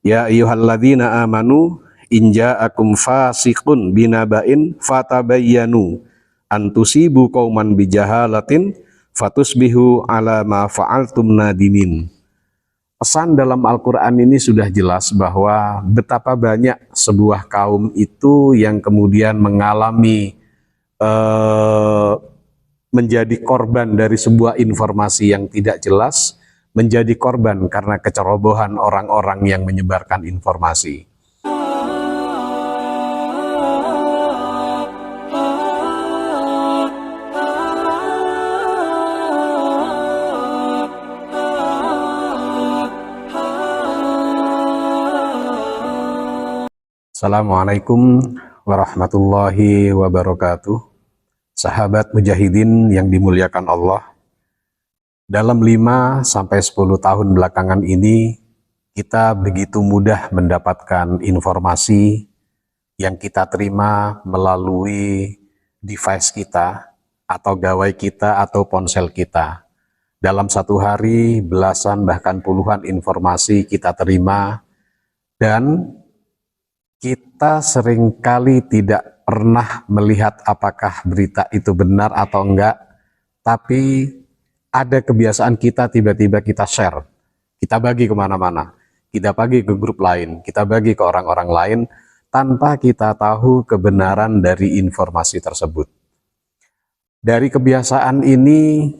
Ya ayyuhalladzina amanu in ja'akum fasiqun binaba'in fatabayyanu an tusibu qauman bijahalatin fatusbihu ala ma fa'altum nadimin. Pesan dalam Al-Quran ini sudah jelas bahwa betapa banyak sebuah kaum itu yang kemudian mengalami menjadi korban dari sebuah informasi yang tidak jelas, menjadi korban karena kecerobohan orang-orang yang menyebarkan informasi. Assalamualaikum warahmatullahi wabarakatuh. Sahabat mujahidin yang dimuliakan Allah. Dalam 5-10 tahun belakangan ini, kita begitu mudah mendapatkan informasi yang kita terima melalui device kita, atau gawai kita, atau ponsel kita. Dalam satu hari, belasan bahkan puluhan informasi kita terima, dan kita seringkali tidak pernah melihat apakah berita itu benar atau enggak, tapi ada kebiasaan kita tiba-tiba kita share, kita bagi kemana-mana, kita bagi ke grup lain, kita bagi ke orang-orang lain, tanpa kita tahu kebenaran dari informasi tersebut. Dari kebiasaan ini,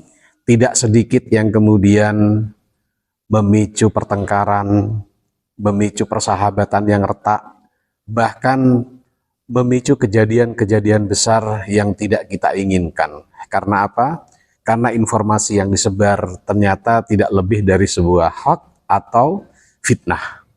tidak sedikit yang kemudian memicu pertengkaran, memicu persahabatan yang retak, bahkan memicu kejadian-kejadian besar yang tidak kita inginkan. Karena apa? Karena informasi yang disebar ternyata tidak lebih dari sebuah hoax atau fitnah.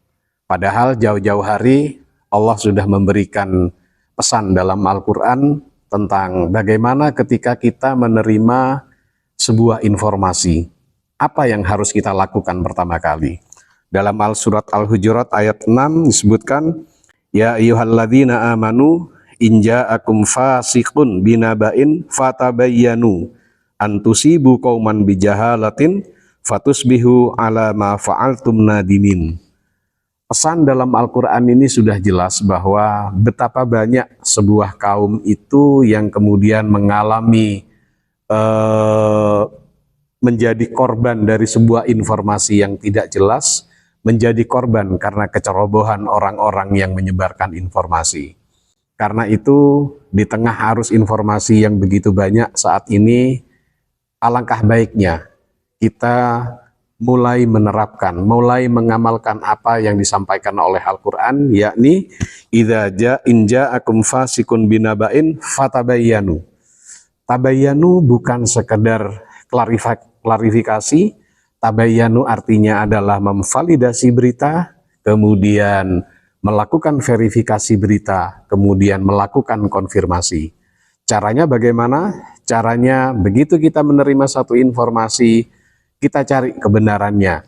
Padahal jauh-jauh hari Allah sudah memberikan pesan dalam Al-Quran tentang bagaimana ketika kita menerima sebuah informasi, apa yang harus kita lakukan pertama kali. Dalam surat Al-Hujurat ayat 6 disebutkan, Ya ayyuhalladzina amanu in ja'akum fasiqun binaba'in fatabayyanu an tusibu qauman bijahalatin fatusbihu ala ma fa'altum nadimin. Pesan dalam Al-Quran ini sudah jelas bahwa betapa banyak sebuah kaum itu yang kemudian mengalami menjadi korban dari sebuah informasi yang tidak jelas, menjadi korban karena kecerobohan orang-orang yang menyebarkan informasi. Karena itu, di tengah arus informasi yang begitu banyak saat ini, alangkah baiknya kita mulai menerapkan, mulai mengamalkan apa yang disampaikan oleh Al-Quran, yakni idza ja'akum fasikun binaba'in fatabayyanu. Tabayyanu bukan sekedar klarifikasi. Tabayyanu artinya adalah memvalidasi berita, kemudian melakukan verifikasi berita, kemudian melakukan konfirmasi. Caranya bagaimana? Caranya begitu kita menerima satu informasi, kita cari kebenarannya,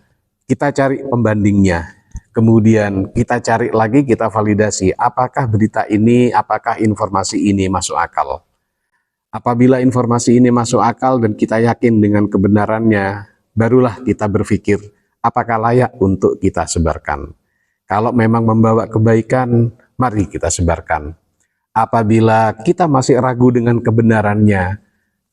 kita cari pembandingnya, kemudian kita cari lagi, kita validasi apakah berita ini, apakah informasi ini masuk akal. Apabila informasi ini masuk akal dan kita yakin dengan kebenarannya, barulah kita berpikir apakah layak untuk kita sebarkan. Kalau memang membawa kebaikan, mari kita sebarkan. Apabila kita masih ragu dengan kebenarannya,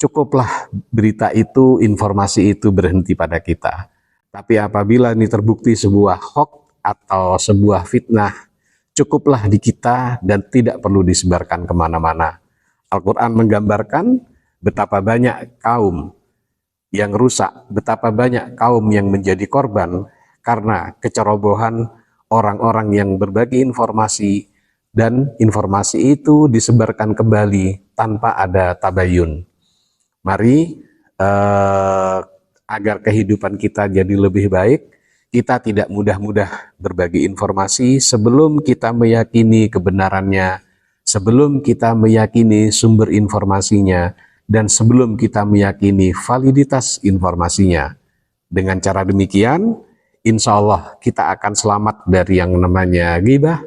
cukuplah berita itu, informasi itu berhenti pada kita. Tapi apabila ini terbukti sebuah hoax atau sebuah fitnah, cukuplah di kita dan tidak perlu disebarkan kemana-mana. Al-Quran menggambarkan betapa banyak kaum yang rusak, betapa banyak kaum yang menjadi korban karena kecerobohan orang-orang yang berbagi informasi, dan informasi itu disebarkan kembali tanpa ada tabayun. Mari agar kehidupan kita jadi lebih baik, kita tidak mudah-mudah berbagi informasi sebelum kita meyakini kebenarannya, sebelum kita meyakini sumber informasinya, dan sebelum kita meyakini validitas informasinya. Dengan cara demikian, insya Allah kita akan selamat dari yang namanya ghibah,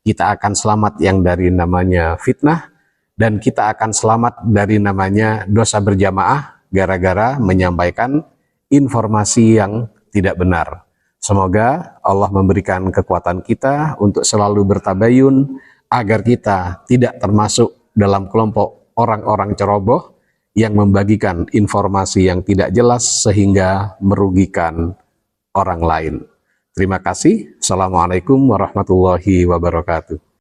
kita akan selamat yang dari namanya fitnah, dan kita akan selamat dari namanya dosa berjamaah gara-gara menyampaikan informasi yang tidak benar. Semoga Allah memberikan kekuatan kita untuk selalu bertabayun agar kita tidak termasuk dalam kelompok orang-orang ceroboh yang membagikan informasi yang tidak jelas sehingga merugikan orang lain. Terima kasih. Assalamualaikum warahmatullahi wabarakatuh.